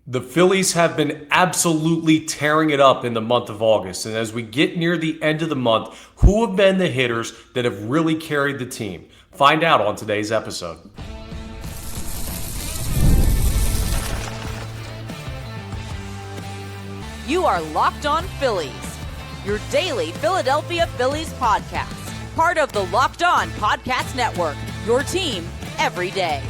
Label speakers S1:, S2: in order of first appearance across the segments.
S1: The Phillies have been absolutely tearing it up in the month of August. And as we get near the end of the month, who have been the hitters that have really carried the team? Find out on today's episode.
S2: You are Locked On Phillies, your daily Philadelphia Phillies podcast. Part of the Locked On Podcast Network, your team every day.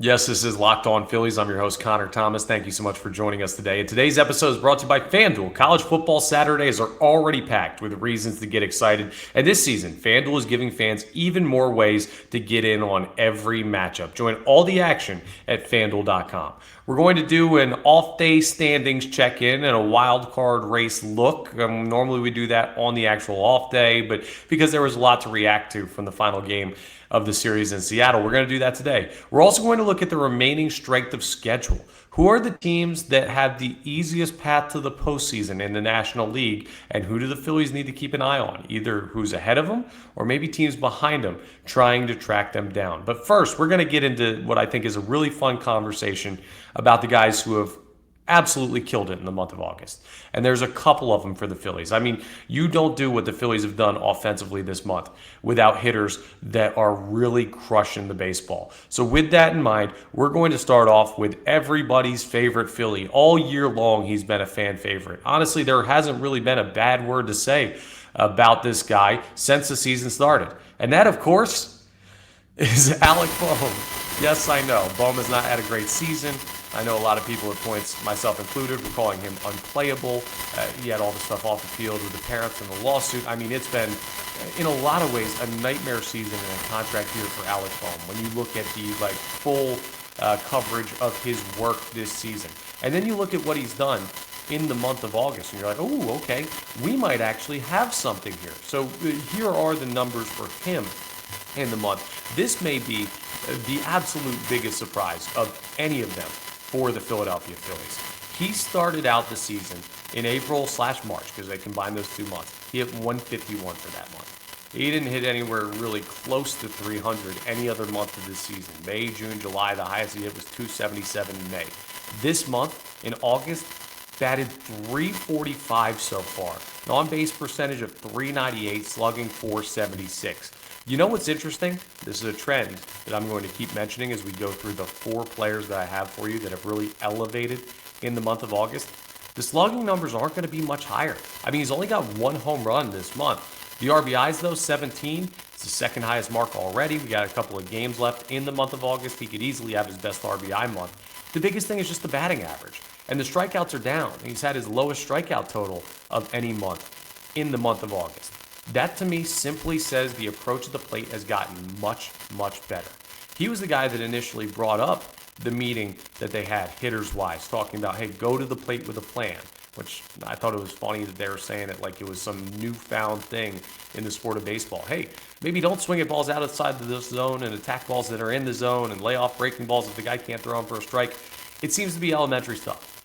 S1: Yes, this is Locked On Phillies. I'm your host, Connor Thomas. Thank you so much for joining us today. And today's episode is brought to you by FanDuel. College football Saturdays are already packed with reasons to get excited. And this season, FanDuel is giving fans even more ways to get in on every matchup. Join all the action at FanDuel.com. We're going to do an off-day standings check-in and a wild card race look. Normally we do that on the actual off day, but because there was a lot to react to from the final game of the series in Seattle, we're going to do that today. We're also going to look at the remaining strength of schedule. Who are the teams that have the easiest path to the postseason in the National League, and who do the Phillies need to keep an eye on? Either who's ahead of them or maybe teams behind them trying to track them down. But first, we're going to get into what I think is a really fun conversation about the guys who have absolutely killed it in the month of August. And there's a couple of them for the Phillies. I mean, you don't do what the Phillies have done offensively this month without hitters that are really crushing the baseball. So with that in mind, we're going to start off with everybody's favorite Philly. All year long, he's been a fan favorite. Honestly, there hasn't really been a bad word to say about this guy since the season started. And that, of course, is Alec Bohm. Yes, I know. Bohm has not had a great season. I know a lot of people at points, myself included, were calling him unplayable. He had all the stuff off the field with the parents and the lawsuit. I mean, it's been, in a lot of ways, a nightmare season and a contract year for Alec Bohm when you look at the full coverage of his work this season. And then you look at what he's done in the month of August, and you're like, oh, okay, we might actually have something here. So here are the numbers for him in the month. This may be the absolute biggest surprise of any of them for the Philadelphia Phillies. He started out the season in April/March, because they combined those 2 months. He hit 151 for that month. He didn't hit anywhere really close to 300 any other month of this season. May, June, July, the highest he hit was 277 in May. This month, in August, batted 345 so far. An on-base percentage of 398, slugging 476. You know what's interesting? This is a trend that I'm going to keep mentioning as we go through the 4 players that I have for you that have really elevated in the month of August. The slugging numbers aren't going to be much higher. I mean, he's only got 1 home run this month. The RBIs, though, 17. It's the second highest mark already. We got a couple of games left in the month of August. He could easily have his best RBI month. The biggest thing is just the batting average. And the strikeouts are down. He's had his lowest strikeout total of any month in the month of August. That, to me, simply says the approach at the plate has gotten much, much better. He was the guy that initially brought up the meeting that they had, hitters-wise, talking about, hey, go to the plate with a plan, which I thought it was funny that they were saying it like it was some newfound thing in the sport of baseball. Hey, maybe don't swing at balls outside the zone and attack balls that are in the zone and lay off breaking balls if the guy can't throw them for a strike. It seems to be elementary stuff.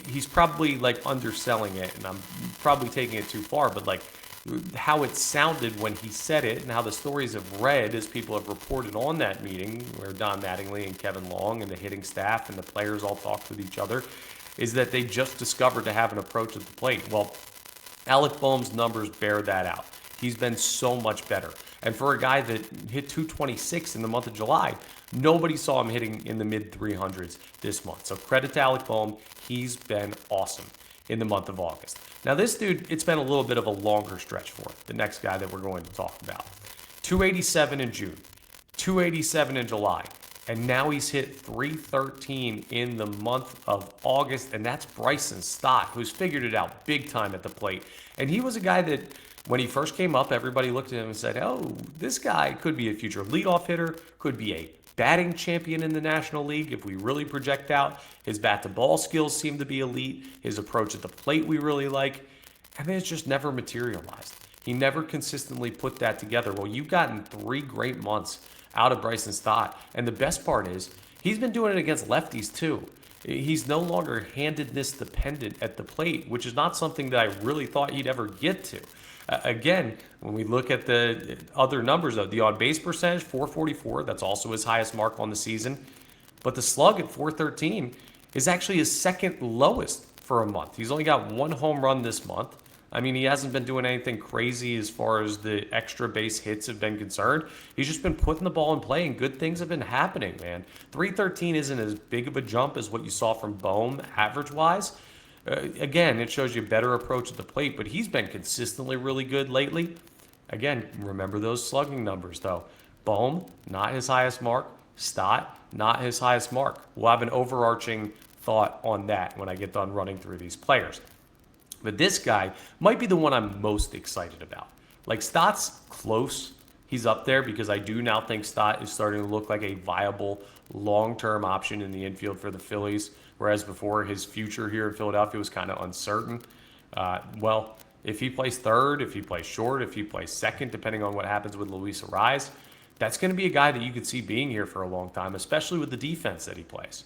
S1: He's probably, underselling it, and I'm probably taking it too far, but, how it sounded when he said it and how the stories have read as people have reported on that meeting where Don Mattingly and Kevin Long and the hitting staff and the players all talked with each other is that they just discovered to have an approach at the plate. Well, Alec Bohm's numbers bear that out. He's been so much better. And for a guy that hit 226 in the month of July, nobody saw him hitting in the mid-300s this month. So credit to Alec Bohm. He's been awesome in the month of August. Now this dude, it's been a little bit of a longer stretch for him, the next guy that we're going to talk about. 287 in June, 287 in July, and now he's hit 313 in the month of August, and that's Bryson Stott, who's figured it out big time at the plate. And he was a guy that, when he first came up, everybody looked at him and said, oh, this guy could be a future leadoff hitter, could be a batting champion in the National League if we really project out. His bat-to-ball skills seem to be elite. His approach at the plate we really like. And then it's just never materialized. He never consistently put that together. Well, you've gotten 3 great months out of Bryson Stott. And the best part is, he's been doing it against lefties too. He's no longer handedness dependent at the plate, which is not something that I really thought he'd ever get to. Again, when we look at the other numbers of the on-base percentage, 444, that's also his highest mark on the season. But the slug at 413 is actually his second lowest for a month. He's only got 1 home run this month. I mean, he hasn't been doing anything crazy as far as the extra base hits have been concerned. He's just been putting the ball in play, and good things have been happening, man. 313 isn't as big of a jump as what you saw from Bohm average-wise. Again, it shows you a better approach at the plate, but he's been consistently really good lately. Again, remember those slugging numbers, though. Bohm, not his highest mark. Stott, not his highest mark. We'll have an overarching thought on that when I get done running through these players. But this guy might be the one I'm most excited about. Like, Stott's close. He's up there because I do now think Stott is starting to look like a viable long-term option in the infield for the Phillies, whereas before his future here in Philadelphia was kind of uncertain. Well, if he plays third, if he plays short, if he plays second, depending on what happens with Luis Arraez, that's going to be a guy that you could see being here for a long time, especially with the defense that he plays.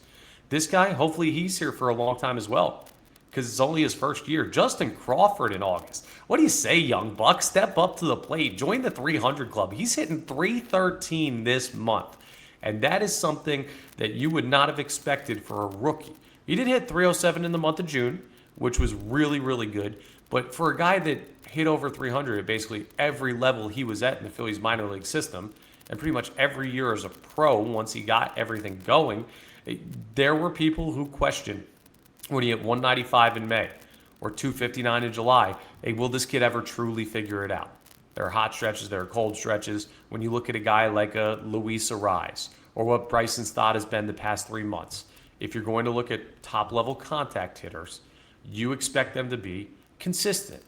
S1: This guy, hopefully he's here for a long time as well, because it's only his first year. Justin Crawford in August. What do you say, young buck? Step up to the plate. Join the 300 club. He's hitting 313 this month, and that is something that you would not have expected for a rookie. He did hit 307 in the month of June, which was really, really good. But for a guy that hit over 300 at basically every level he was at in the Phillies minor league system, and pretty much every year as a pro once he got everything going, there were people who questioned when he hit 195 in May or 259 in July, hey, will this kid ever truly figure it out? There are hot stretches, there are cold stretches. When you look at a guy like a Luis Arraez or what Bryson Stott has been the past 3 months, if you're going to look at top-level contact hitters, you expect them to be consistent.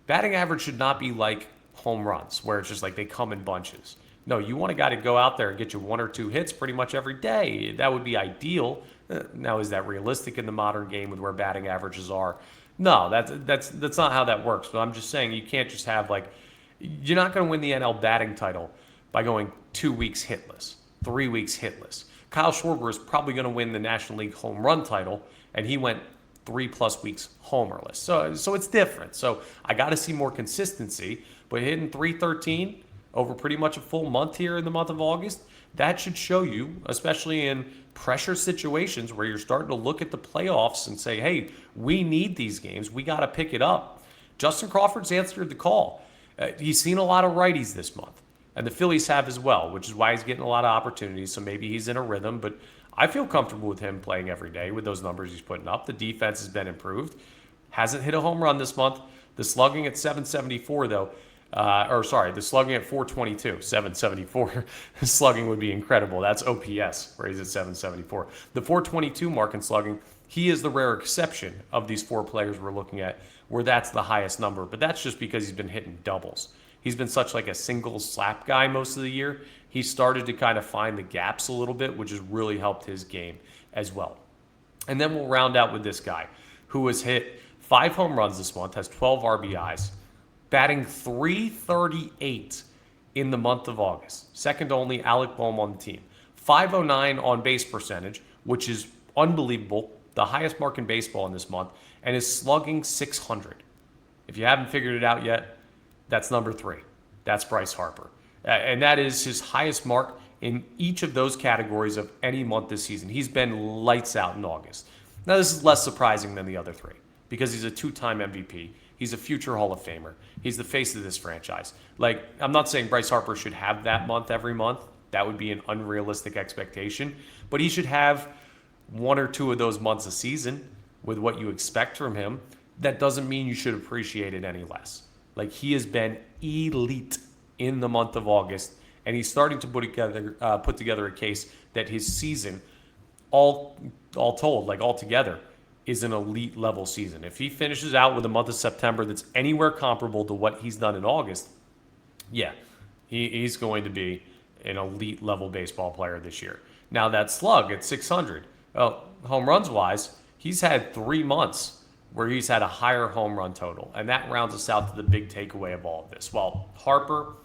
S1: Batting average should not be like home runs, where it's just like they come in bunches. No, you want a guy to go out there and get you 1 or 2 hits pretty much every day. That would be ideal. Now, is that realistic in the modern game with where batting averages are? No, that's not how that works. But I'm just saying you can't just have you're not going to win the NL batting title by going 2 weeks hitless, 3 weeks hitless. Kyle Schwarber is probably going to win the National League home run title, and he went 3+ weeks homerless. So it's different. So I got to see more consistency. But hitting 313 over pretty much a full month here in the month of August, that should show you, especially in pressure situations where you're starting to look at the playoffs and say, hey, we need these games. We got to pick it up. Justin Crawford's answered the call. He's seen a lot of righties this month, and the Phillies have as well, which is why he's getting a lot of opportunities. So maybe he's in a rhythm, but I feel comfortable with him playing every day with those numbers he's putting up. The defense has been improved. Hasn't hit a home run this month. The slugging at 774, though, the slugging at 422, 774. Slugging would be incredible. That's OPS, where he's at 774. The 422 mark in slugging, he is the rare exception of these 4 players we're looking at where that's the highest number. But that's just because he's been hitting doubles. He's been such like a single slap guy most of the year. He started to kind of find the gaps a little bit, which has really helped his game as well. And then we'll round out with this guy who has hit 5 home runs this month, has 12 RBIs, batting .338 in the month of August. Second to only Alec Bohm on the team. .509 on base percentage, which is unbelievable. The highest mark in baseball in this month. And is slugging .600. If you haven't figured it out yet, that's number 3. That's Bryce Harper. And that is his highest mark in each of those categories of any month this season. He's been lights out in August. Now, this is less surprising than the other 3 because he's a 2-time MVP. He's a future Hall of Famer. He's the face of this franchise. I'm not saying Bryce Harper should have that month every month. That would be an unrealistic expectation. But he should have 1 or 2 of those months a season with what you expect from him. That doesn't mean you should appreciate it any less. He has been elite in the month of August, and he's starting to put together a case that his season, all told, altogether, is an elite level season. If he finishes out with a month of September that's anywhere comparable to what he's done in August, yeah, he's going to be an elite level baseball player this year. Now that slug at 600, home runs wise, he's had 3 months where he's had a higher home run total. And that rounds us out to the big takeaway of all of this. While Harper,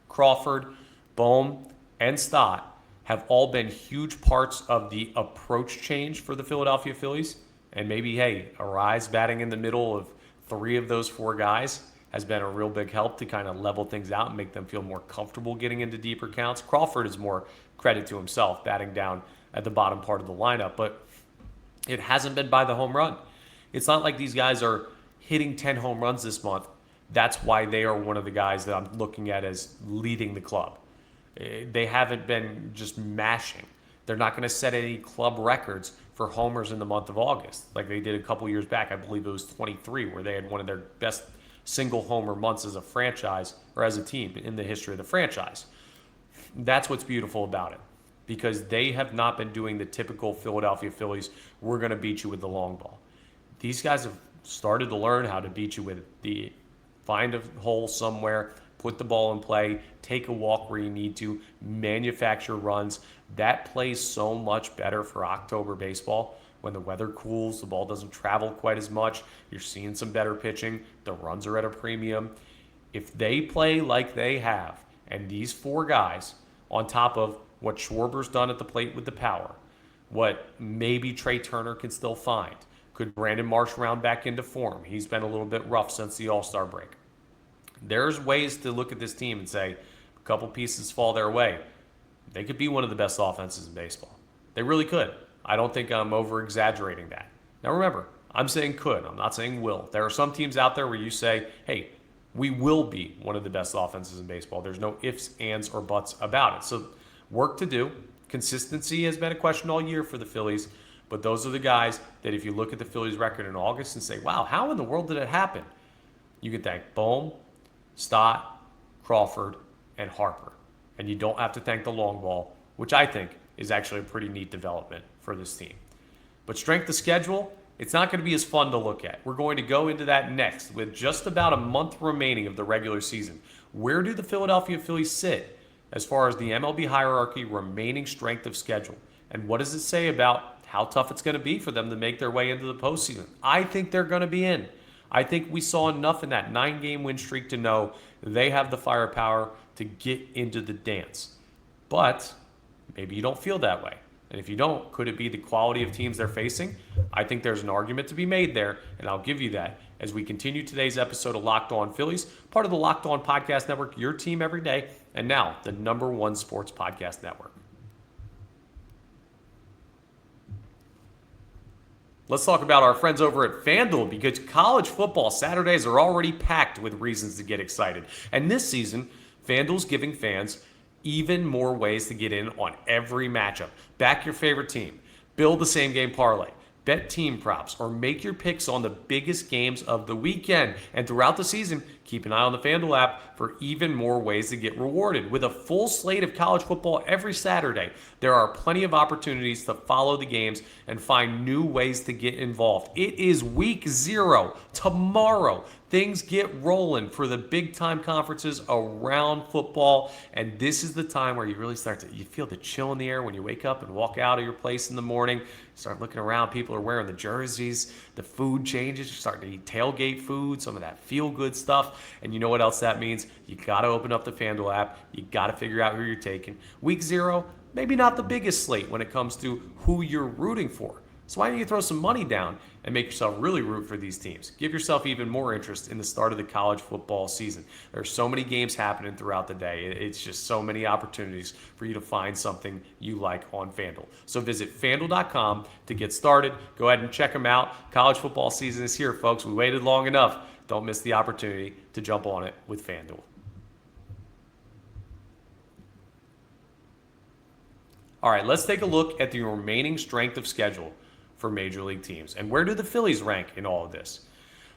S1: Crawford, Bohm, and Stott have all been huge parts of the approach change for the Philadelphia Phillies, and maybe, hey, Arraez batting in the middle of 3 of those 4 guys has been a real big help to kind of level things out and make them feel more comfortable getting into deeper counts. Crawford is more credit to himself, batting down at the bottom part of the lineup. But It hasn't been by the home run. It's not like these guys are hitting 10 home runs this month. That's why they are one of the guys that I'm looking at as leading the club. They haven't been just mashing. They're not going to set any club records for homers in the month of August like they did a couple years back. I believe it was 23, where they had one of their best single homer months as a franchise or as a team in the history of the franchise. That's what's beautiful about it, because they have not been doing the typical Philadelphia Phillies, we're going to beat you with the long ball. These guys have started to learn how to beat you with the find a hole somewhere, put the ball in play, take a walk where you need to, manufacture runs. That plays so much better for October baseball. When the weather cools, the ball doesn't travel quite as much. You're seeing some better pitching. The runs are at a premium. If they play like they have, and these four guys, on top of what Schwarber's done at the plate with the power, what maybe Trey Turner can still find, could Brandon Marsh round back into form? He's been a little bit rough since the All-Star break. There's ways to look at this team and say, a couple pieces fall their way. They could be one of the best offenses in baseball. They really could. I don't think I'm over-exaggerating that. Now remember, I'm saying could. I'm not saying will. There are some teams out there where you say, hey, we will be one of the best offenses in baseball. There's no ifs, ands, or buts about it. So work to do. Consistency has been a question all year for the Phillies, but those are the guys that if you look at the Phillies record in August and say, wow, how in the world did it happen? You can thank Bohm, Stott, Crawford, and Harper. And you don't have to thank the long ball, which I think is actually a pretty neat development for this team. But strength of schedule, it's not going to be as fun to look at. We're going to go into that next with just about a month remaining of the regular season. Where do the Philadelphia Phillies sit as far as the MLB hierarchy remaining strength of schedule? And what does it say about how tough it's going to be for them to make their way into the postseason? I think they're going to be in. I think we saw enough in that 9-game win streak to know they have the firepower to get into the dance. But maybe you don't feel that way. And if you don't, could it be the quality of teams they're facing? I think there's an argument to be made there, and I'll give you that as we continue today's episode of Locked On Phillies, part of the Locked On Podcast Network, your team every day, and now the #1 sports podcast network. Let's talk about our friends over at FanDuel, because college football Saturdays are already packed with reasons to get excited. And this season, FanDuel's giving fans even more ways to get in on every matchup. Back your favorite team, build the same game parlay, bet team props, or make your picks on the biggest games of the weekend. And throughout the season, keep an eye on the FanDuel app for even more ways to get rewarded. With a full slate of college football every Saturday, there are plenty of opportunities to follow the games and find new ways to get involved. It is week 0 tomorrow. Things get rolling for the big-time conferences around football, and this is the time where you really you feel the chill in the air when you wake up and walk out of your place in the morning. You start looking around, people are wearing the jerseys, the food changes, you're starting to eat tailgate food, some of that feel-good stuff, and you know what else that means? You got to open up the FanDuel app, you got to figure out who you're taking. Week 0, maybe not the biggest slate when it comes to who you're rooting for. So why don't you throw some money down and make yourself really root for these teams? Give yourself even more interest in the start of the college football season. There's so many games happening throughout the day. It's just so many opportunities for you to find something you like on FanDuel. So visit FanDuel.com to get started. Go ahead and check them out. College football season is here, folks. We waited long enough. Don't miss the opportunity to jump on it with FanDuel. All right, let's take a look at the remaining strength of schedule for major league teams. And where do the Phillies rank in all of this?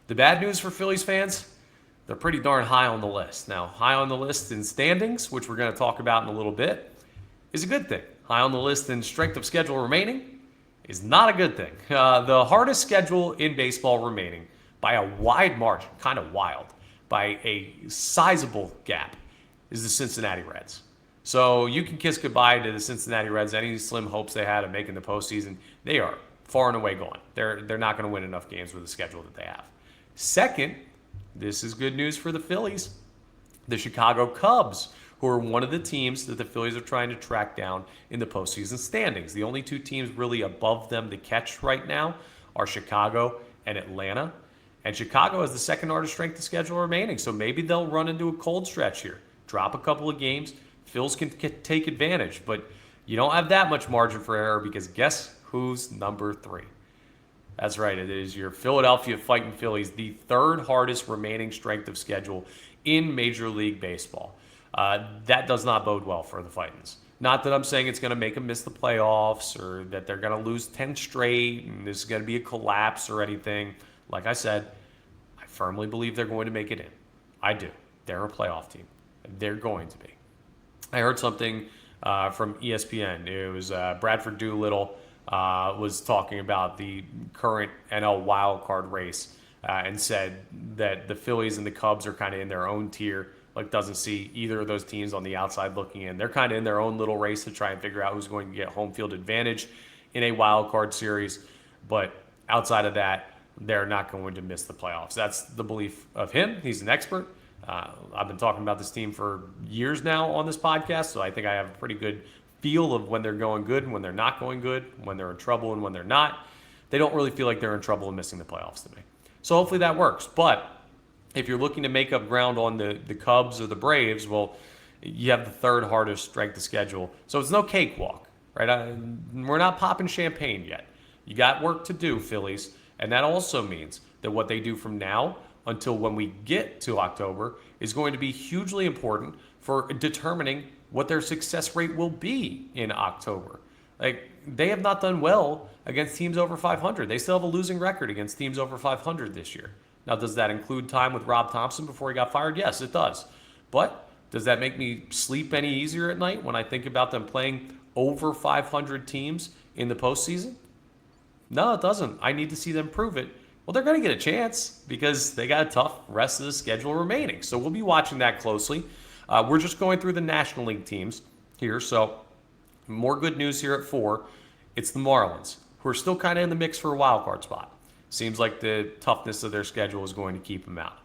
S1: The bad news for Phillies fans, they're pretty darn high on the list. Now, high on the list in standings, which we're going to talk about in a little bit, is a good thing. High on the list in strength of schedule remaining is not a good thing. The hardest schedule in baseball remaining by a wide margin, kind of wild, by a sizable gap, is the Cincinnati Reds. So you can kiss goodbye to the Cincinnati Reds. Any slim hopes they had of making the postseason, they are far and away gone. They're not going to win enough games with the schedule that they have. Second, this is good news for the Phillies. The Chicago Cubs, who are one of the teams that the Phillies are trying to track down in the postseason standings. The only two teams really above them to catch right now are Chicago and Atlanta. And Chicago has the second hardest strength of schedule remaining, so maybe they'll run into a cold stretch here. Drop a couple of games. Phils can take advantage, but you don't have that much margin for error because guess who's number 3? That's right. It is your Philadelphia Fighting Phillies, the third hardest remaining strength of schedule in Major League Baseball. That does not bode well for the Fightins. Not that I'm saying it's going to make them miss the playoffs or that they're going to lose 10 straight and this is going to be a collapse or anything. Like I said, I firmly believe they're going to make it in. I do. They're a playoff team. They're going to be. I heard something from ESPN. It was Bradford Doolittle was talking about the current NL wildcard race and said that the Phillies and the Cubs are kind of in their own tier. Like, doesn't see either of those teams on the outside looking in. They're kind of in their own little race to try and figure out who's going to get home field advantage in a wild card series. But outside of that, they're not going to miss the playoffs. That's the belief of him. He's an expert. I've been talking about this team for years now on this podcast, so I think I have a pretty good feel of when they're going good and when they're not going good, when they're in trouble and when they're not. They don't really feel like they're in trouble and missing the playoffs to me. So hopefully that works. But if you're looking to make up ground on the Cubs or the Braves, well, you have the third hardest strength of schedule. So it's no cakewalk, right? We're not popping champagne yet. You got work to do, Phillies. And that also means that what they do from now until when we get to October is going to be hugely important for determining what their success rate will be in October. Like, they have not done well against teams over 500. They still have a losing record against teams over 500 this year. Now, does that include time with Rob Thompson before he got fired? Yes, it does. But does that make me sleep any easier at night when I think about them playing over 500 teams in the postseason? No, it doesn't. I need to see them prove it. Well, they're going to get a chance because they got a tough rest of the schedule remaining. So we'll be watching that closely. We're just going through the National League teams here. So more good news here at 4. It's the Marlins, who are still kind of in the mix for a wild card spot. Seems like the toughness of their schedule is going to keep them out.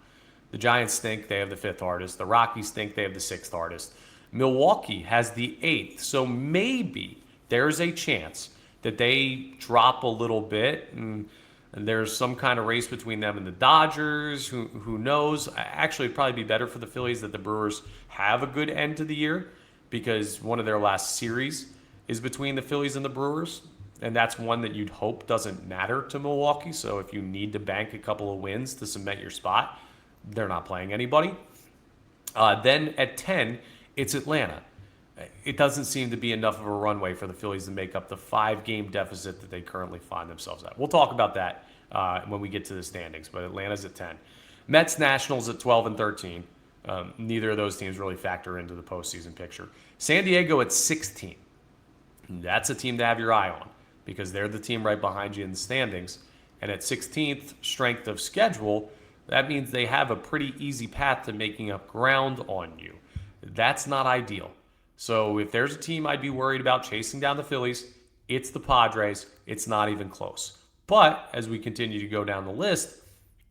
S1: The Giants think they have the 5th hardest. The Rockies think they have the 6th hardest. Milwaukee has the 8th. So maybe there's a chance that they drop a little bit and there's some kind of race between them and the Dodgers. Who knows? Actually, it'd probably be better for the Phillies that the Brewers have a good end to the year because one of their last series is between the Phillies and the Brewers. And that's one that you'd hope doesn't matter to Milwaukee. So if you need to bank a couple of wins to cement your spot, they're not playing anybody. Then at 10, it's Atlanta. It doesn't seem to be enough of a runway for the Phillies to make up the 5-game deficit that they currently find themselves at. We'll talk about that when we get to the standings, but Atlanta's at 10. Mets, Nationals at 12 and 13. Neither of those teams really factor into the postseason picture. San Diego at 16. That's a team to have your eye on because they're the team right behind you in the standings. And at 16th strength of schedule, that means they have a pretty easy path to making up ground on you. That's not ideal. So if there's a team I'd be worried about chasing down the Phillies, it's the Padres. It's not even close. But as we continue to go down the list,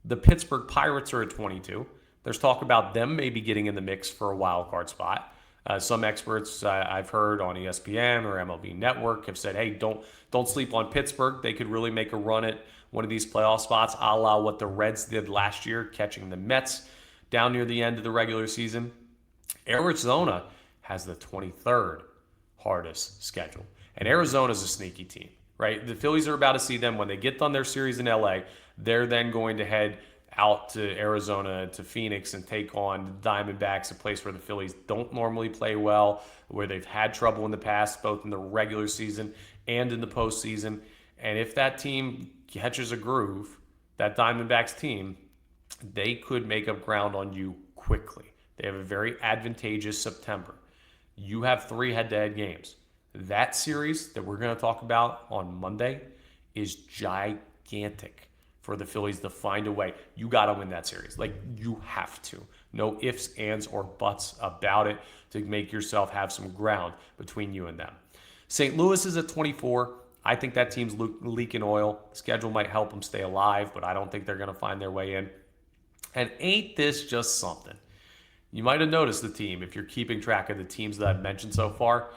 S1: the Pittsburgh Pirates are at 22. There's talk about them maybe getting in the mix for a wild card spot. Some experts I've heard on ESPN or MLB Network have said, hey, don't sleep on Pittsburgh. They could really make a run at one of these playoff spots, a la what the Reds did last year, catching the Mets down near the end of the regular season. Arizona has the 23rd hardest schedule. And Arizona's a sneaky team, right? The Phillies are about to see them when they get done their series in LA. They're then going to head out to Arizona, to Phoenix, and take on the Diamondbacks, a place where the Phillies don't normally play well, where they've had trouble in the past, both in the regular season and in the postseason. And if that team catches a groove, that Diamondbacks team, they could make up ground on you quickly. They have a very advantageous September. You have 3 head-to-head games. That series that we're going to talk about on Monday is gigantic for the Phillies to find a way. You got to win that series. Like, you have to. No ifs, ands, or buts about it to make yourself have some ground between you and them. St. Louis is at 24. I think that team's leaking oil. Schedule might help them stay alive, but I don't think they're going to find their way in. And ain't this just something? You might have noticed the team, if you're keeping track of the teams that I've mentioned so far.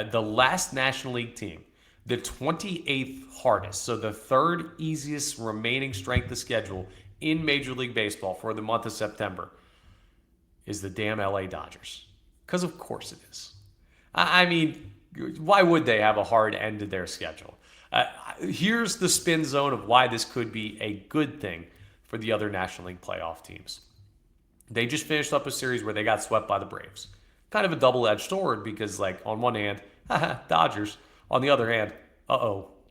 S1: The last National League team, the 28th hardest, so the 3rd easiest remaining strength of schedule in Major League Baseball for the month of September, is the damn LA Dodgers. Because of course it is. I mean, why would they have a hard end to their schedule? Here's the spin zone of why this could be a good thing for the other National League playoff teams. They just finished up a series where they got swept by the Braves. Kind of a double-edged sword because, like, on one hand, Dodgers. On the other hand,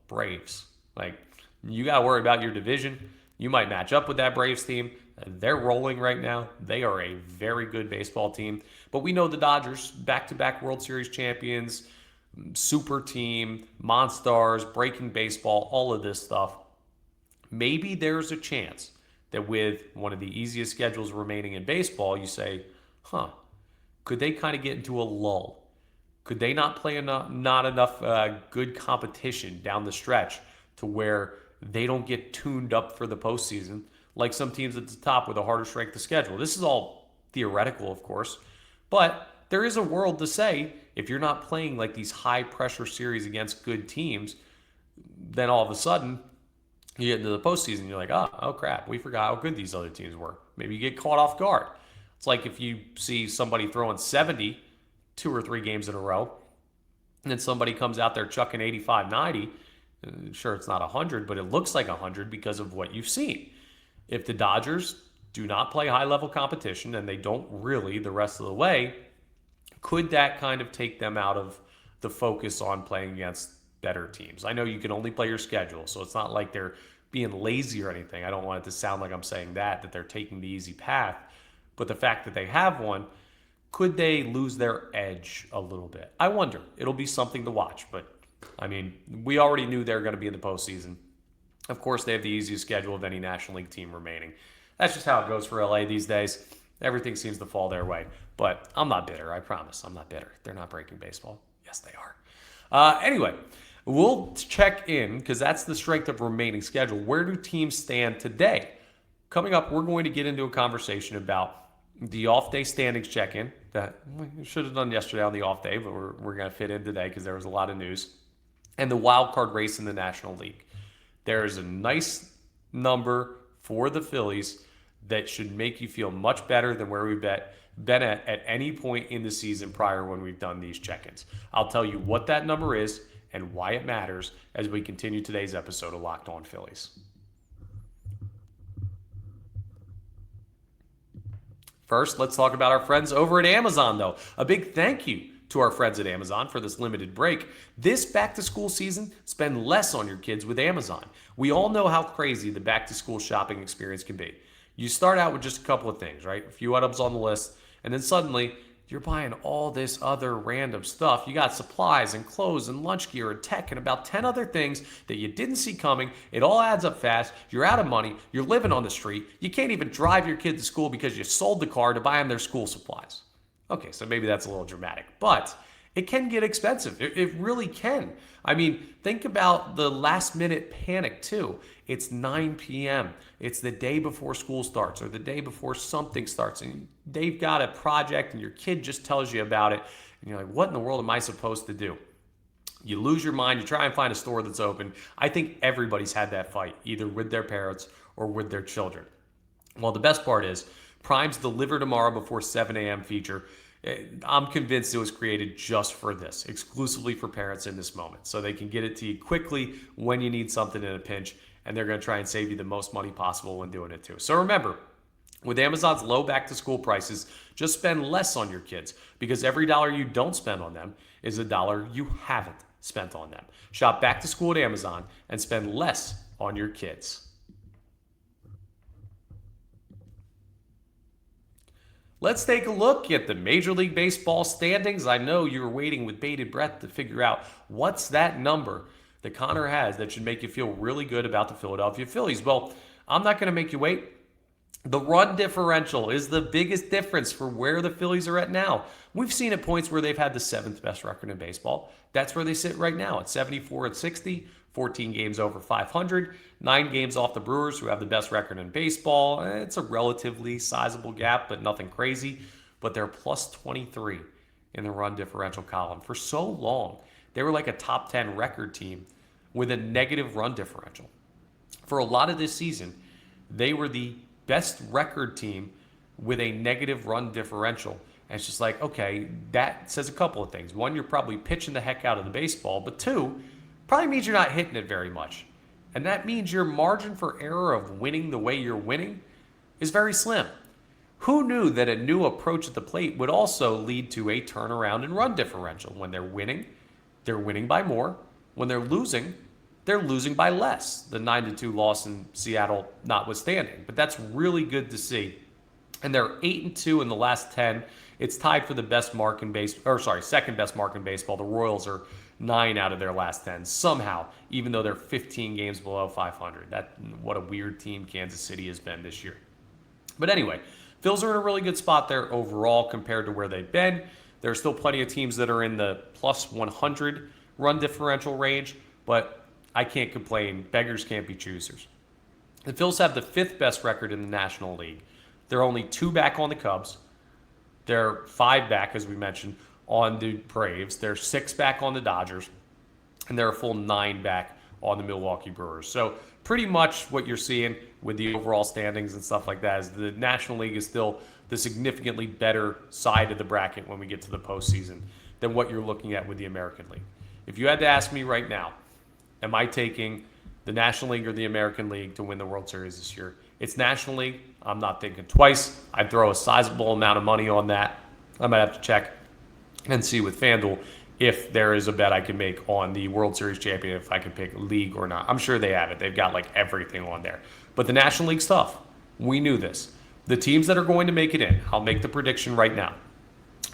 S1: Braves. Like, you got to worry about your division. You might match up with that Braves team. They're rolling right now. They are a very good baseball team. But we know the Dodgers, back-to-back World Series champions, super team, Monstars, breaking baseball, all of this stuff. Maybe there's a chance that with one of the easiest schedules remaining in baseball, you say, could they kind of get into a lull? Could they not play not enough good competition down the stretch to where they don't get tuned up for the postseason like some teams at the top with a harder strength of schedule? This is all theoretical, of course, but there is a world to say if you're not playing like these high pressure series against good teams, then all of a sudden you get into the postseason, you're like, oh crap, we forgot how good these other teams were. Maybe you get caught off guard. It's like if you see somebody throwing 70 2 or 3 games in a row, and then somebody comes out there chucking 85, 90. Sure, it's not 100, but it looks like 100 because of what you've seen. If the Dodgers do not play high-level competition, and they don't really the rest of the way, could that kind of take them out of the focus on playing against better teams? I know you can only play your schedule, so it's not like they're being lazy or anything. I don't want it to sound like I'm saying that they're taking the easy path. But the fact that they have one, could they lose their edge a little bit? I wonder. It'll be something to watch. But, I mean, we already knew they were going to be in the postseason. Of course, they have the easiest schedule of any National League team remaining. That's just how it goes for LA these days. Everything seems to fall their way. But I'm not bitter, I promise. I'm not bitter. They're not breaking baseball. Yes, they are. Anyway, we'll check in, because that's the strength of remaining schedule. Where do teams stand today? Coming up, we're going to get into a conversation about the off-day standings check-in that we should have done yesterday on the off day, but we're going to fit in today because there was a lot of news. And the wild card race in the National League. There is a nice number for the Phillies that should make you feel much better than where we've been at any point in the season prior when we've done these check-ins. I'll tell you what that number is and why it matters as we continue today's episode of Locked On Phillies. First, let's talk about our friends over at Amazon, though. A big thank you to our friends at Amazon for this limited break. This back-to-school season, spend less on your kids with Amazon. We all know how crazy the back-to-school shopping experience can be. You start out with just a couple of things, right? A few items on the list, and then suddenly you're buying all this other random stuff. You got supplies and clothes and lunch gear and tech and about 10 other things that you didn't see coming. It all adds up fast. You're out of money. You're living on the street. You can't even drive your kid to school because you sold the car to buy them their school supplies. Okay, so maybe that's a little dramatic, but it can get expensive. It really can. I mean, think about the last minute panic too. It's 9 p.m. It's the day before school starts or the day before something starts and they've got a project and your kid just tells you about it. And you're like, what in the world am I supposed to do? You lose your mind. You try and find a store that's open. I think everybody's had that fight, either with their parents or with their children. Well, the best part is Prime's Deliver Tomorrow Before 7 a.m. feature. I'm convinced it was created just for this, exclusively for parents in this moment. So they can get it to you quickly when you need something in a pinch, and they're going to try and save you the most money possible when doing it too. So remember, with Amazon's low back-to-school prices, just spend less on your kids because every dollar you don't spend on them is a dollar you haven't spent on them. Shop back to school at Amazon and spend less on your kids. Let's take a look at the Major League Baseball standings. I know you were waiting with bated breath to figure out what's that number that Connor has that should make you feel really good about the Philadelphia Phillies. Well, I'm not going to make you wait. The run differential is the biggest difference for where the Phillies are at now. We've seen at points where they've had the 7th best record in baseball. That's where they sit right now at 74-60, 14 games over 500, 9 games off the Brewers, who have the best record in baseball. It's a relatively sizable gap, but nothing crazy. But they're plus 23 in the run differential column. For so long, they were like a top 10 record team with a negative run differential. For a lot of this season, they were the best record team with a negative run differential. And it's just like, okay, that says a couple of things. One, you're probably pitching the heck out of the baseball. But two, probably means you're not hitting it very much. And that means your margin for error of winning the way you're winning is very slim. Who knew that a new approach at the plate would also lead to a turnaround in run differential? When they're winning by more. When they're losing by less. The 9-2 loss in Seattle notwithstanding. But that's really good to see. And they're 8-2 in the last 10. It's tied for the best mark in second best mark in baseball. The Royals are 9 out of their last 10 somehow, even though they're 15 games below 500. What a weird team Kansas City has been this year. But anyway, Phils are in a really good spot there overall compared to where they've been. There are still plenty of teams that are in the plus 100 run differential range, but I can't complain. Beggars can't be choosers. The Phils have the 5th best record in the National League. They're only 2 back on the Cubs. They're 5 back, as we mentioned, on the Braves. They're 6 back on the Dodgers. And they're a full 9 back on the Milwaukee Brewers. So pretty much what you're seeing with the overall standings and stuff like that is the National League is still the significantly better side of the bracket when we get to the postseason than what you're looking at with the American League. If you had to ask me right now, am I taking the National League or the American League to win the World Series this year? It's National League. I'm not thinking twice. I'd throw a sizable amount of money on that. I might have to check and see with FanDuel if there is a bet I can make on the World Series champion, if I can pick league or not. I'm sure they have it. They've got like everything on there. But the National League stuff, we knew this. The teams that are going to make it in, I'll make the prediction right now.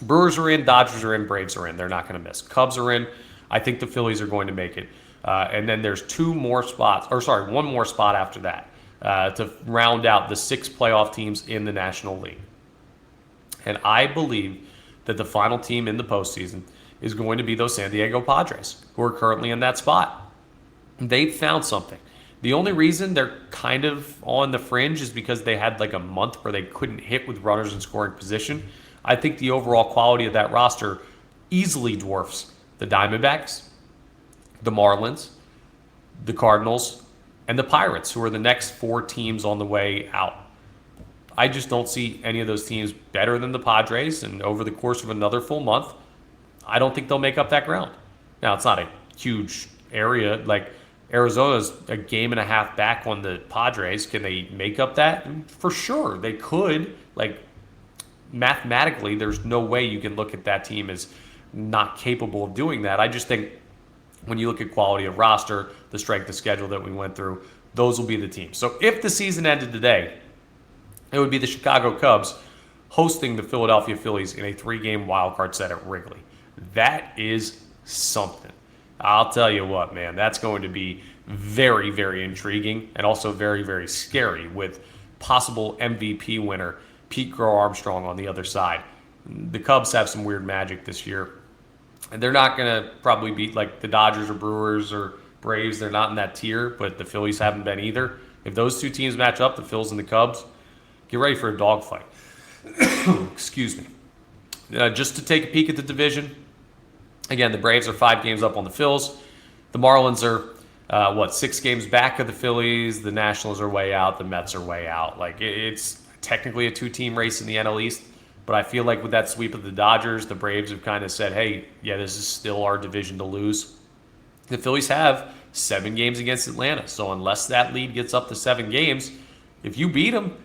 S1: Brewers are in, Dodgers are in, Braves are in. They're not going to miss. Cubs are in. I think the Phillies are going to make it. And then there's one more spot after that to round out the 6 playoff teams in the National League. And I believe that the final team in the postseason is going to be those San Diego Padres, who are currently in that spot. They've found something. The only reason they're kind of on the fringe is because they had like a month where they couldn't hit with runners in scoring position. I think the overall quality of that roster easily dwarfs the Diamondbacks, the Marlins, the Cardinals, and the Pirates, who are the next 4 teams on the way out. I just don't see any of those teams better than the Padres, and over the course of another full month, I don't think they'll make up that ground. Now, it's not a huge area. Like, Arizona's a game and a half back on the Padres. Can they make up that? For sure, they could. Like, mathematically, there's no way you can look at that team as not capable of doing that. I just think when you look at quality of roster, the strength of schedule that we went through, those will be the teams. So if the season ended today, it would be the Chicago Cubs hosting the Philadelphia Phillies in a 3-game wildcard set at Wrigley. That is something. I'll tell you what, man, that's going to be very, very intriguing and also very, very scary with possible MVP winner Pete Crow Armstrong on the other side. The Cubs have some weird magic this year. And they're not going to probably beat like the Dodgers or Brewers or Braves. They're not in that tier, but the Phillies haven't been either. If those 2 teams match up, the Phils and the Cubs, get ready for a dogfight. Excuse me. Just to take a peek at the division, again, the Braves are 5 games up on the Phils. The Marlins are, 6 games back of the Phillies. The Nationals are way out. The Mets are way out. Like, it's technically a 2-team race in the NL East. But I feel like with that sweep of the Dodgers, the Braves have kind of said, hey, yeah, this is still our division to lose. The Phillies have 7 games against Atlanta. So unless that lead gets up to 7 games, if you beat them,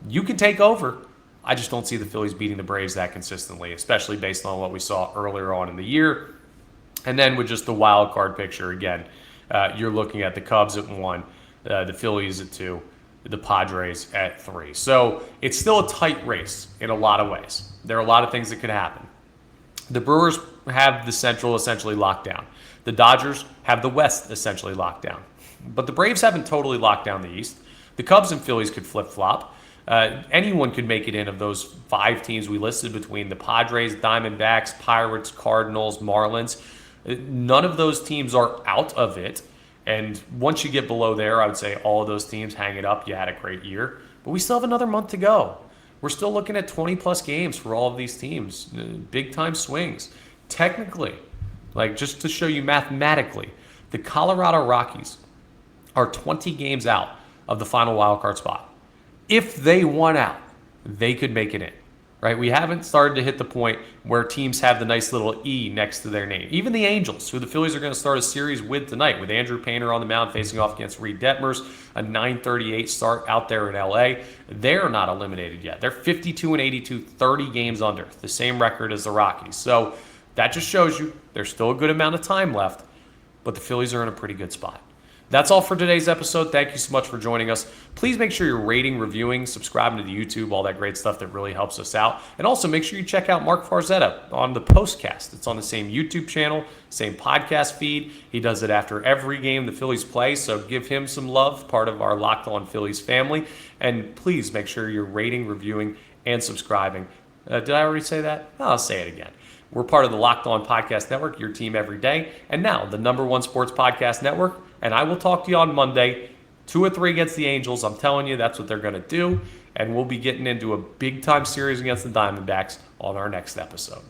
S1: you can take over. I just don't see the Phillies beating the Braves that consistently, especially based on what we saw earlier on in the year. And then with just the wild card picture, again, you're looking at the Cubs at 1, the Phillies at 2, the Padres at 3. So it's still a tight race in a lot of ways. There are a lot of things that could happen. The Brewers have the Central essentially locked down. The Dodgers have the West essentially locked down. But the Braves haven't totally locked down the East. The Cubs and Phillies could flip-flop. Anyone could make it in of those 5 teams we listed between the Padres, Diamondbacks, Pirates, Cardinals, Marlins. None of those teams are out of it. And once you get below there, I would say all of those teams hang it up. You had a great year. But we still have another month to go. We're still looking at 20-plus games for all of these teams. Big-time swings. Technically, like just to show you mathematically, the Colorado Rockies are 20 games out of the final wildcard spot. If they won out, they could make it in. right? We haven't started to hit the point where teams have the nice little E next to their name. Even the Angels, who the Phillies are going to start a series with tonight, with Andrew Painter on the mound facing off against Reed Detmers, a 9:38 start out there in LA. They're not eliminated yet. They're 52-82, 30 games under, the same record as the Rockies. So that just shows you there's still a good amount of time left, but the Phillies are in a pretty good spot. That's all for today's episode. Thank you so much for joining us. Please make sure you're rating, reviewing, subscribing to the YouTube, all that great stuff that really helps us out. And also make sure you check out Mark Farzetta on the Postcast. It's on the same YouTube channel, same podcast feed. He does it after every game the Phillies play, so give him some love, part of our Locked On Phillies family. And please make sure you're rating, reviewing, and subscribing. Did I already say that? I'll say it again. We're part of the Locked On Podcast Network, your team every day. And now, the #1 sports podcast network. And I will talk to you on Monday. 2 or 3 against the Angels. I'm telling you, that's what they're going to do. And we'll be getting into a big-time series against the Diamondbacks on our next episode.